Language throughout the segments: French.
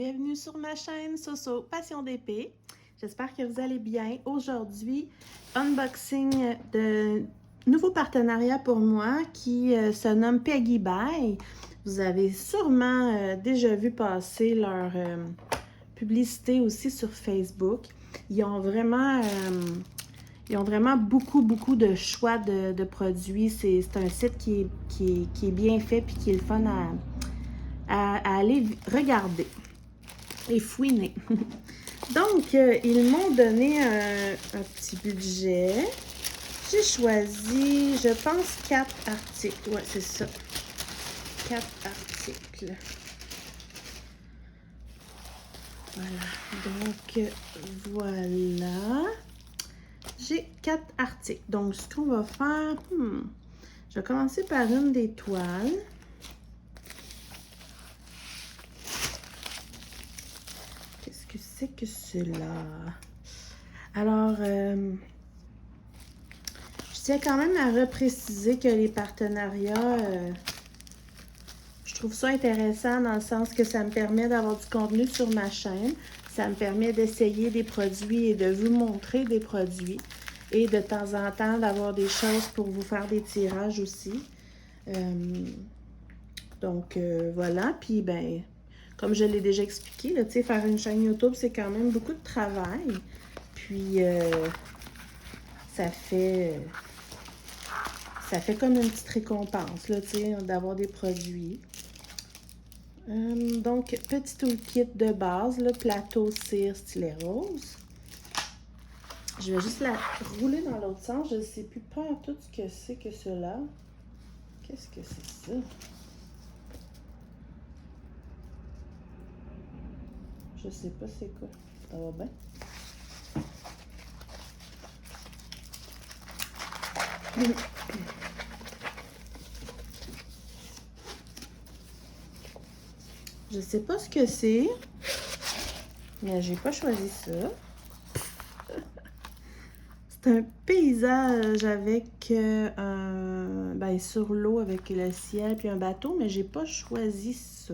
bienvenue sur ma chaîne Soso Passion d'épée. J'espère que vous allez bien. Aujourd'hui, unboxing de nouveau partenariat pour moi qui se nomme Peggy Buy. Vous avez sûrement déjà vu passer leur publicité aussi sur Facebook. Ils ont vraiment beaucoup de choix de produits. C'est un site qui est bien fait et qui est le fun à aller regarder et fouiner. Donc, ils m'ont donné un petit budget. J'ai choisi, je pense, 4 articles. Ouais, c'est ça. 4 articles. Voilà. Donc, voilà. J'ai 4 articles. Donc, ce qu'on va faire, je vais commencer par une des toiles. Qu'est-ce que c'est que cela? Alors, je tiens quand même à repréciser que les partenariats, je trouve ça intéressant dans le sens que ça me permet d'avoir du contenu sur ma chaîne. Ça me permet d'essayer des produits et de vous montrer des produits. Et de temps en temps, d'avoir des choses pour vous faire des tirages aussi. Donc, voilà. Puis, ben, comme je l'ai déjà expliqué, là, tu sais, faire une chaîne YouTube, c'est quand même beaucoup de travail. Puis, ça fait comme une petite récompense, là, tu sais, d'avoir des produits. Donc, petit toolkit de base, là, plateau, cire, stylet rose. Je vais juste la rouler dans l'autre sens. Je ne sais plus pas tout ce que c'est que cela. Qu'est-ce que c'est ça? Je sais pas c'est quoi. Ça va bien? Je sais pas ce que c'est. Mais j'ai pas choisi ça. C'est un paysage avec ben, sur l'eau avec le ciel puis un bateau, mais j'ai pas choisi ça.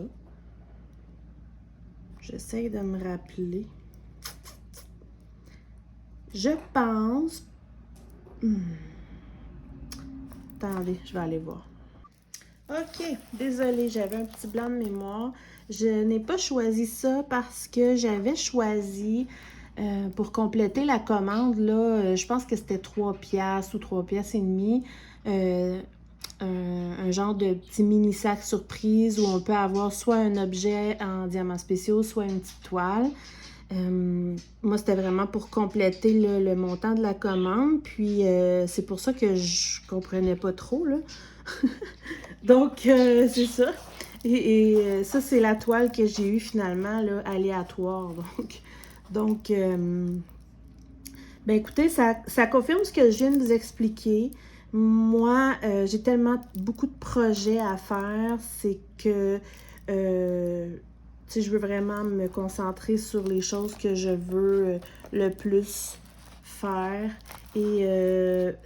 J'essaie de me rappeler. Je pense... Attendez, je vais aller voir. Ok, désolée, j'avais un petit blanc de mémoire. Je n'ai pas choisi ça parce que j'avais choisi... pour compléter la commande, là, je pense que c'était 3 piastres ou 3 piastres et demi. Un genre de petit mini sac surprise où on peut avoir soit un objet en diamants spéciaux, soit une petite toile. Moi, c'était vraiment pour compléter le montant de la commande. Puis, c'est pour ça que je comprenais pas trop, là. Donc, c'est ça. Et ça, c'est la toile que j'ai eue finalement, là, aléatoire. Donc, ben écoutez, ça confirme ce que je viens de vous expliquer. Moi, j'ai tellement beaucoup de projets à faire, c'est que je veux vraiment me concentrer sur les choses que je veux le plus faire. Et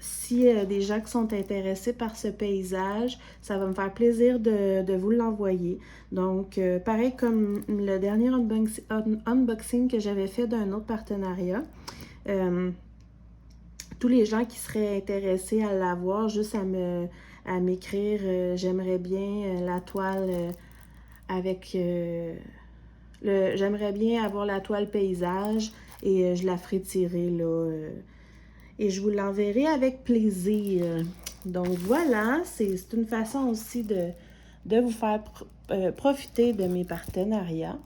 s'il y a des gens qui sont intéressés par ce paysage, ça va me faire plaisir de vous l'envoyer. Donc, pareil comme le dernier unboxing que j'avais fait d'un autre partenariat, tous les gens qui seraient intéressés à l'avoir, juste à m'écrire, j'aimerais bien la toile avec... j'aimerais bien avoir la toile paysage et je la ferai tirer là. Et je vous l'enverrai avec plaisir. Donc voilà, c'est une façon aussi de vous faire profiter de mes partenariats.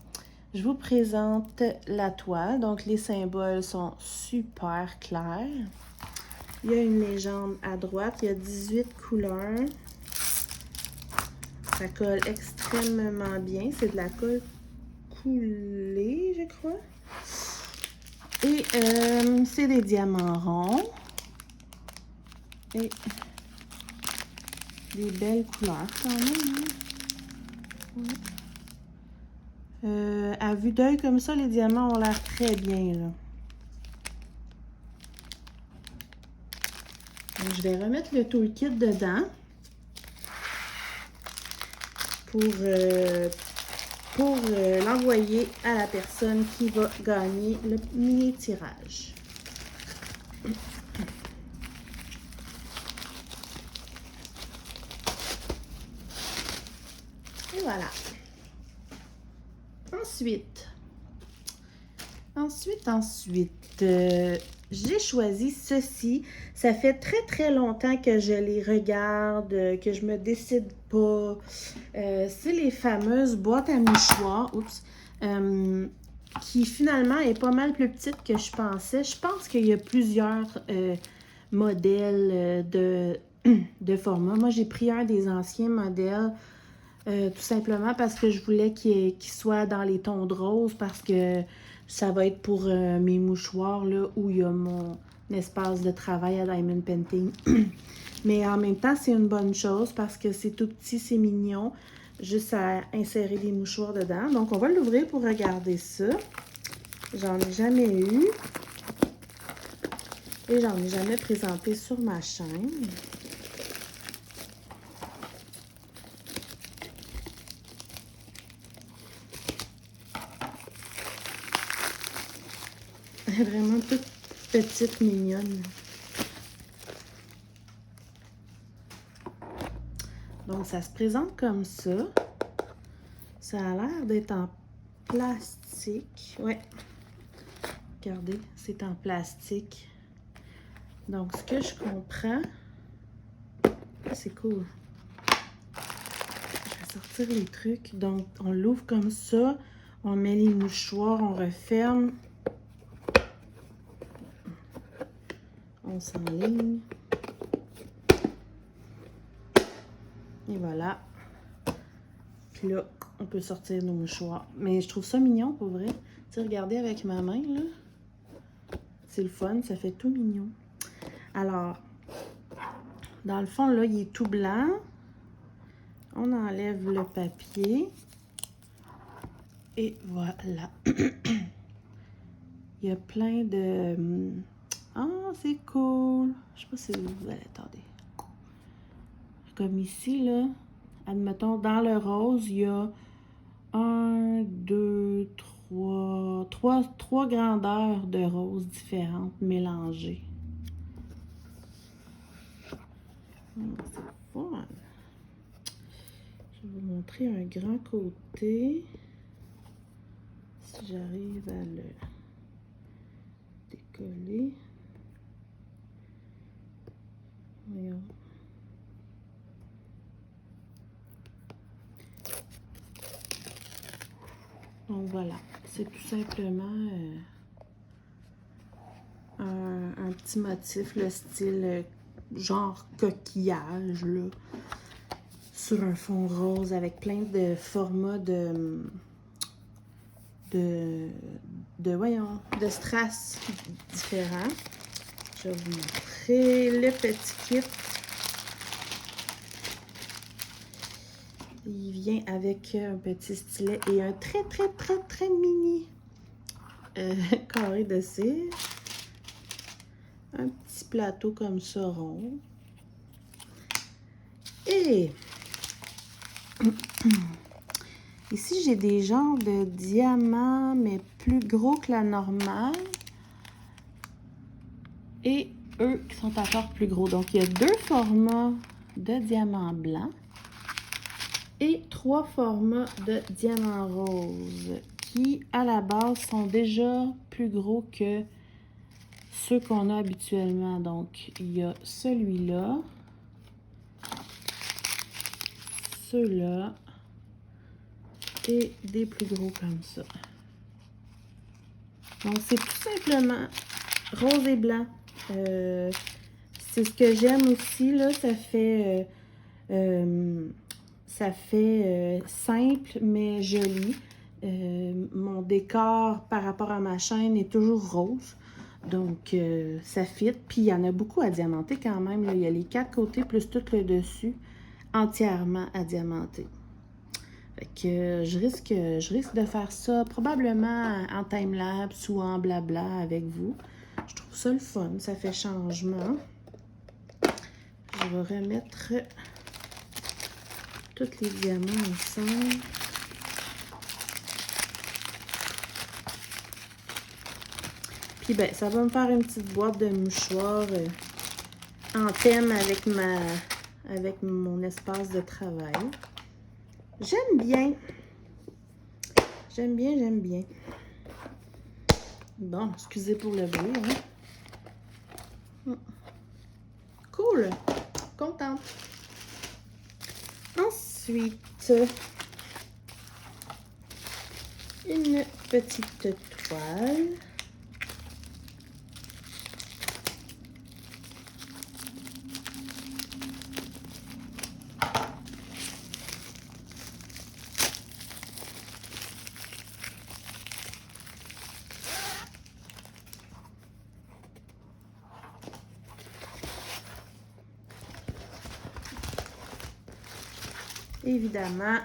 Je vous présente la toile. Donc les symboles sont super clairs. Il y a une légende à droite. Il y a 18 couleurs. Ça colle extrêmement bien. C'est de la colle coulée, je crois. Et c'est des diamants ronds. Et des belles couleurs quand même. Ouais. À vue d'œil comme ça, les diamants ont l'air très bien, là. Donc, je vais remettre le toolkit dedans pour pour l'envoyer à la personne qui va gagner le mini-tirage. Et voilà. Ensuite, j'ai choisi ceci. Ça fait très longtemps que je les regarde, que je me décide pas. C'est les fameuses boîtes à mouchoirs, qui finalement est pas mal plus petite que je pensais. Je pense qu'il y a plusieurs modèles de format. Moi, j'ai pris un des anciens modèles. Tout simplement parce que je voulais qu'il soit dans les tons de rose, parce que ça va être pour mes mouchoirs là, où il y a mon espace de travail à Diamond Painting. Mais en même temps, c'est une bonne chose parce que c'est tout petit, c'est mignon. Juste à insérer des mouchoirs dedans. Donc, on va l'ouvrir pour regarder ça. J'en ai jamais eu. Et j'en ai jamais présenté sur ma chaîne. Vraiment toute petite, mignonne. Donc, ça se présente comme ça. Ça a l'air d'être en plastique. Ouais. Regardez, c'est en plastique. Donc, ce que je comprends... C'est cool. Je vais sortir les trucs. Donc, on l'ouvre comme ça. On met les mouchoirs, on referme. On s'enligne. Et voilà. Puis là, on peut sortir nos mouchoirs. Mais je trouve ça mignon, pour vrai. Tu sais, regardez avec ma main, là. C'est le fun, ça fait tout mignon. Alors, dans le fond, là, il est tout blanc. On enlève le papier. Et voilà. Il y a plein de... Ah, c'est cool. Je sais pas si vous allez... Attendez. Comme ici, là. Admettons, dans le rose, il y a 1, 2, 3 grandeurs de roses différentes mélangées. C'est fun. Je vais vous montrer un grand côté. Si j'arrive à le décoller. Voyons. Donc voilà, c'est tout simplement un petit motif, le style genre coquillage, là, sur un fond rose avec plein de formats de strass différents. Je vais vous montrer le petit kit. Il vient avec un petit stylet et un très mini carré de cire. Un petit plateau comme ça rond. Et ici, j'ai des genres de diamants, mais plus gros que la normale. Et eux qui sont encore plus gros. Donc, il y a 2 formats de diamants blancs. Et 3 formats de diamants roses qui, à la base, sont déjà plus gros que ceux qu'on a habituellement. Donc, il y a celui-là, ceux-là et des plus gros comme ça. Donc, c'est tout simplement rose et blanc. C'est ce que j'aime aussi, là. Ça fait simple, mais joli. Mon décor par rapport à ma chaîne est toujours rose. Donc, ça fit. Puis, il y en a beaucoup à diamanter quand même. Là. Il y a les 4 côtés plus tout le dessus entièrement à diamanter. Fait que je risque de faire ça probablement en time-lapse ou en blabla avec vous. Je trouve ça le fun. Ça fait changement. Je vais remettre tous les diamants ensemble. Puis ben, ça va me faire une petite boîte de mouchoirs en thème avec mon espace de travail. J'aime bien. J'aime bien, j'aime bien. Bon, excusez pour le bruit, hein. Cool. Contente. Ensuite, une petite toile. Évidemment,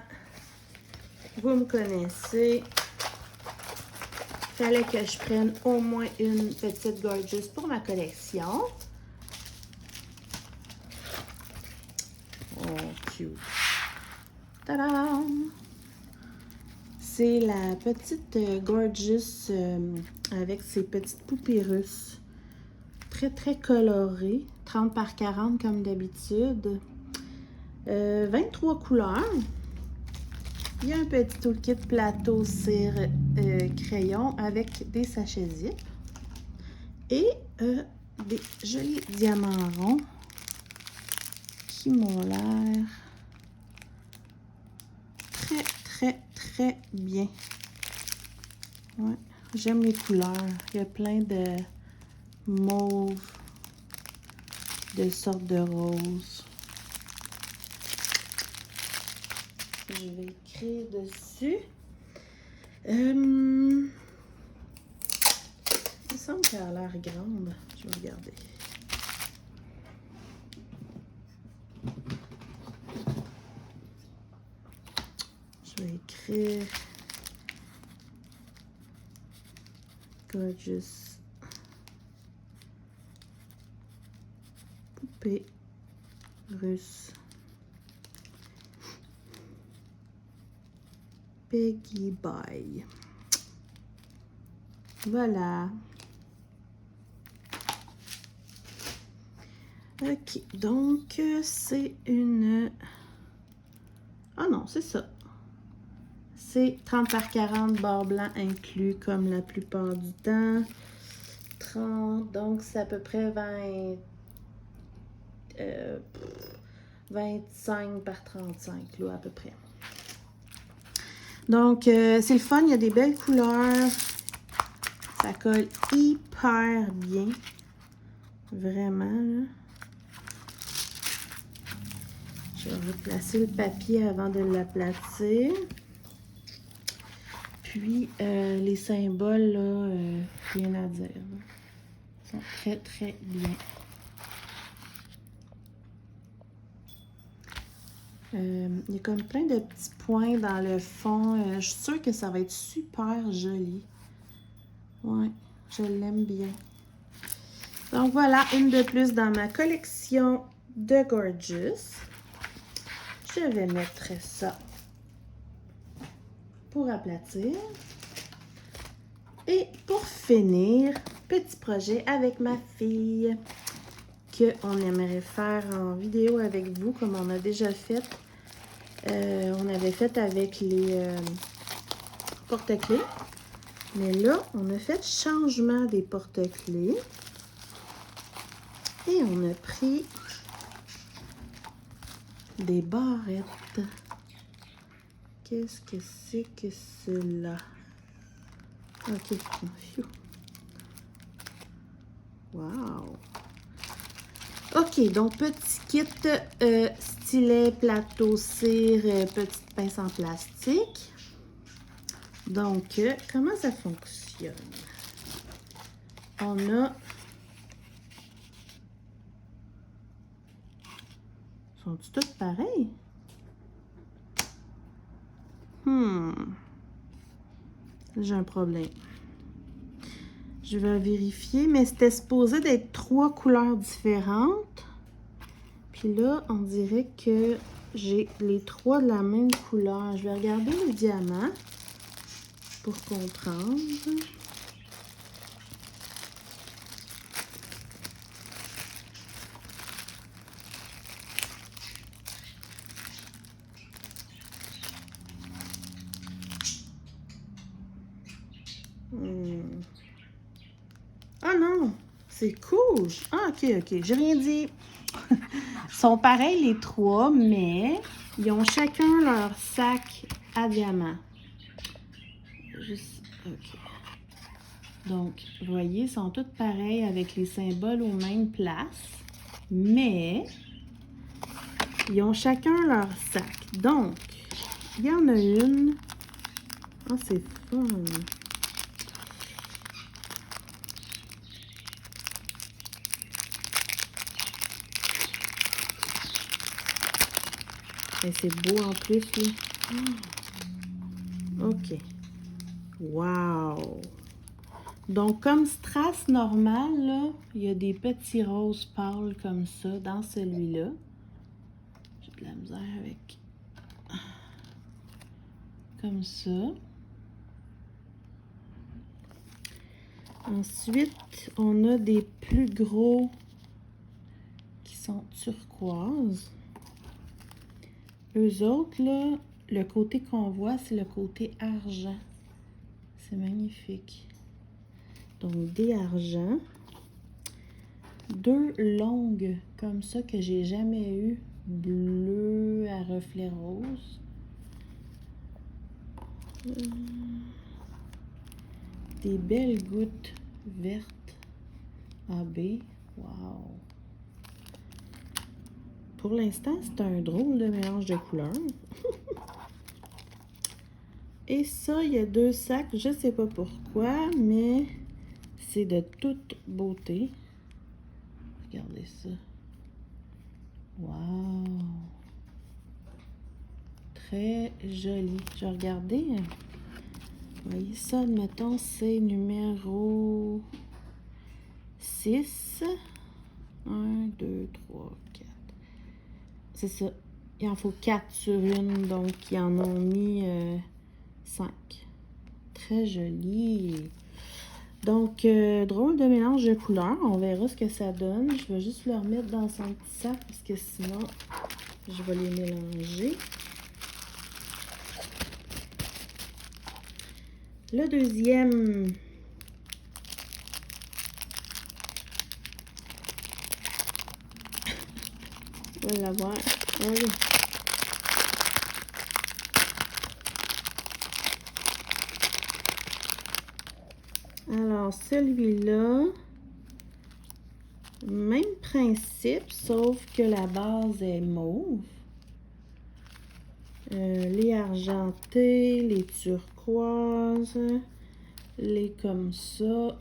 vous me connaissez. Il fallait que je prenne au moins une petite Gorgeous pour ma collection. Oh, cute. Tadam! C'est la petite Gorgeous avec ses petites poupées russes. Très, très colorées. 30 par 40 comme d'habitude. 23 couleurs. Il y a un petit toolkit plateau cire crayon avec des sachets zip et des jolis diamants ronds qui m'ont l'air très, très, très bien. Ouais, j'aime les couleurs. Il y a plein de mauve, de sortes de roses. Je vais écrire dessus. Il me semble qu'elle a l'air grande. Je vais regarder. Je vais écrire Gorgeous poupée russe. Peggy Bye. Voilà. Ok, donc c'est une... Ah non, c'est ça. C'est 30 par 40 barres blancs inclus comme la plupart du temps. 30, donc c'est à peu près 25 par 35, là, à peu près. Donc, c'est le fun, il y a des belles couleurs. Ça colle hyper bien. Vraiment, là. Je vais replacer le papier avant de l'aplatir. Puis, les symboles, là, rien à dire. Ils sont très, très bien. Il y a comme plein de petits points dans le fond. Je suis sûre que ça va être super joli. Ouais, je l'aime bien. Donc voilà, une de plus dans ma collection de Gorgeous. Je vais mettre ça pour aplatir. Et pour finir, petit projet avec ma fille qu'on aimerait faire en vidéo avec vous, comme on a déjà fait. On avait fait avec les porte-clés. Mais là, on a fait changement des porte-clés. Et on a pris des barrettes. Qu'est-ce que c'est que cela? Ok. Wow! Ok, donc petit kit stylet, plateau, cire, petite pince en plastique. Donc, comment ça fonctionne? On a... Sont-ils toutes pareilles? J'ai un problème. Je vais vérifier, mais c'était supposé d'être 3 couleurs différentes. Puis là, on dirait que j'ai les 3 de la même couleur. Je vais regarder le diamant pour comprendre. c'est cool! Ah, OK. J'ai rien dit. Ils sont pareils les trois, mais ils ont chacun leur sac à diamants. Juste, OK. Donc, vous voyez, ils sont tous pareils avec les symboles aux mêmes places, mais ils ont chacun leur sac. Donc, il y en a une. Ah, c'est fun! Et c'est beau en plus, là. OK. Wow! Donc, comme strass normal, là, il y a des petits roses pâles comme ça dans celui-là. J'ai de la misère avec... Comme ça. Ensuite, on a des plus gros qui sont turquoises. Eux autres, là, le côté qu'on voit, c'est le côté argent. C'est magnifique. Donc, des argents. Deux longues comme ça que j'ai jamais eu. Bleu à reflet rose. Des belles gouttes vertes AB. Wow! Pour l'instant, c'est un drôle de mélange de couleurs. Et ça, il y a deux sacs. Je sais pas pourquoi, mais c'est de toute beauté. Regardez ça. Wow! Très joli. Je vais regarder. Vous voyez ça, admettons, c'est numéro 6. 1, 2, 3, 4. C'est ça. Il en faut 4 sur une, donc ils en ont mis 5. Très joli. Donc, drôle de mélange de couleurs. On verra ce que ça donne. Je vais juste le remettre dans son petit sac parce que sinon, je vais les mélanger. Le deuxième. On va l'avoir. Oui. Alors, celui-là, même principe, sauf que la base est mauve. Les argentés, les turquoises, les comme ça.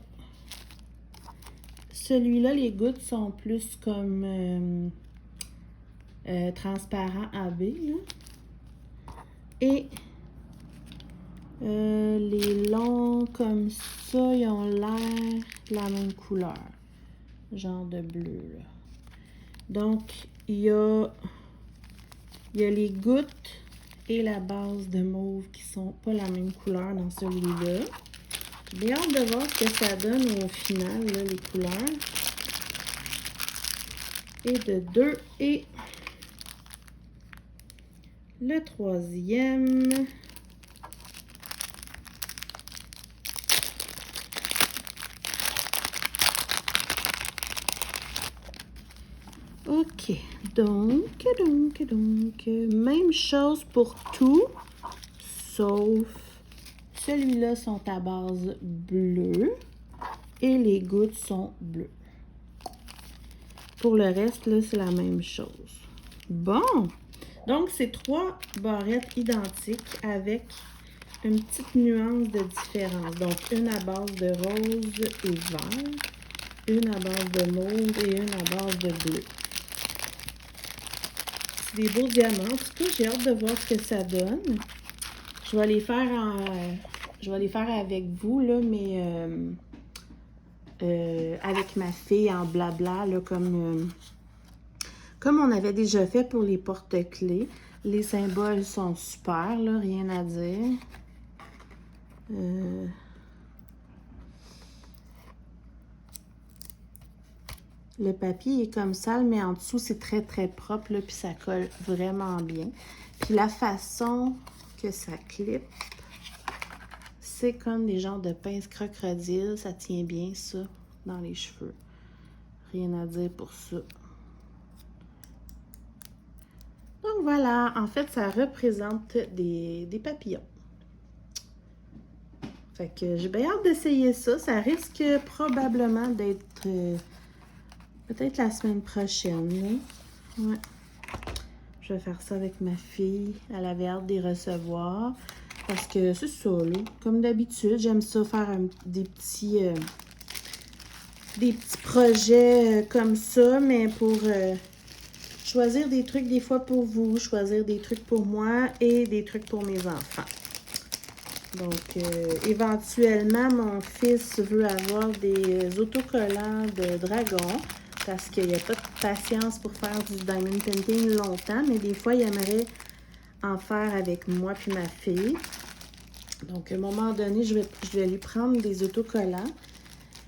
Celui-là, les gouttes sont plus comme transparent AB, là. Et les longs comme ça, ils ont l'air de la même couleur. Genre de bleu, là. Donc, il y a les gouttes et la base de mauve qui sont pas la même couleur dans celui-là. J'ai bien hâte de voir ce que ça donne au final, là, les couleurs. Et de 2 et le troisième. OK. Donc, même chose pour tout, sauf celui-là sont à base bleue et les gouttes sont bleues. Pour le reste, là, c'est la même chose. Bon, donc c'est 3 barrettes identiques avec une petite nuance de différence. Donc, une à base de rose et vert, une à base de mauve et une à base de bleu. C'est des beaux diamants. En tout cas, j'ai hâte de voir ce que ça donne. Je vais les faire avec vous, là, mais avec ma fille en blabla, là, comme on avait déjà fait pour les porte-clés. Les symboles sont super, là, rien à dire. Le papier est comme sale, mais en dessous, c'est très, très propre, là, puis ça colle vraiment bien. Puis la façon que ça clip, c'est comme des genres de pinces crocodiles. Ça tient bien, ça, dans les cheveux. Rien à dire pour ça. Donc voilà, en fait, ça représente des papillons. Fait que j'ai bien hâte d'essayer ça. Ça risque probablement d'être peut-être la semaine prochaine. Là. Ouais. Je vais faire ça avec ma fille. Elle avait hâte de les recevoir. Parce que c'est ça, là. Comme d'habitude, j'aime ça faire des petits projets comme ça, mais pour choisir des trucs des fois pour vous, choisir des trucs pour moi et des trucs pour mes enfants. Donc, éventuellement, mon fils veut avoir des autocollants de dragon parce qu'il n'y a pas de patience pour faire du diamond painting longtemps, mais des fois, il aimerait en faire avec moi puis ma fille. Donc, à un moment donné, je vais lui prendre des autocollants.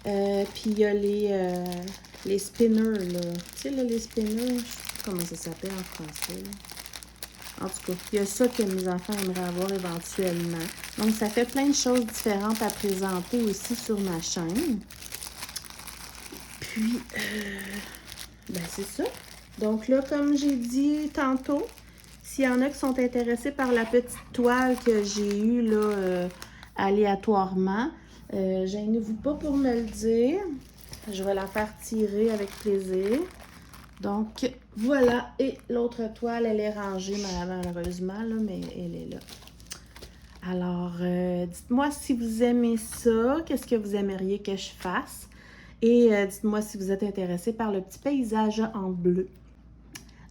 Puis, il y a les spinners, là. Tu sais, là, les spinners, je sais pas comment ça s'appelle en français, là. En tout cas, il y a ça que mes enfants aimeraient avoir éventuellement. Donc, ça fait plein de choses différentes à présenter aussi sur ma chaîne. Puis, ben c'est ça. Donc là, comme j'ai dit tantôt, s'il y en a qui sont intéressés par la petite toile que j'ai eue là, aléatoirement, gênez-vous pas pour me le dire. Je vais la faire tirer avec plaisir. Donc, voilà. Et l'autre toile, elle est rangée malheureusement, là, mais elle est là. Alors, dites-moi si vous aimez ça, qu'est-ce que vous aimeriez que je fasse? Et dites-moi si vous êtes intéressé par le petit paysage en bleu.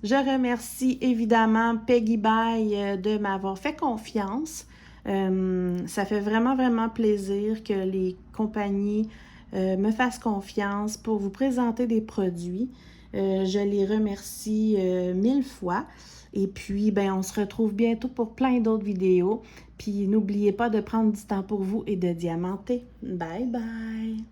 Je remercie évidemment Peggy Bye de m'avoir fait confiance. Ça fait vraiment, vraiment plaisir que les compagnies me fassent confiance pour vous présenter des produits. Je les remercie 1000 fois. Et puis, ben, on se retrouve bientôt pour plein d'autres vidéos. Puis, n'oubliez pas de prendre du temps pour vous et de diamanter. Bye bye!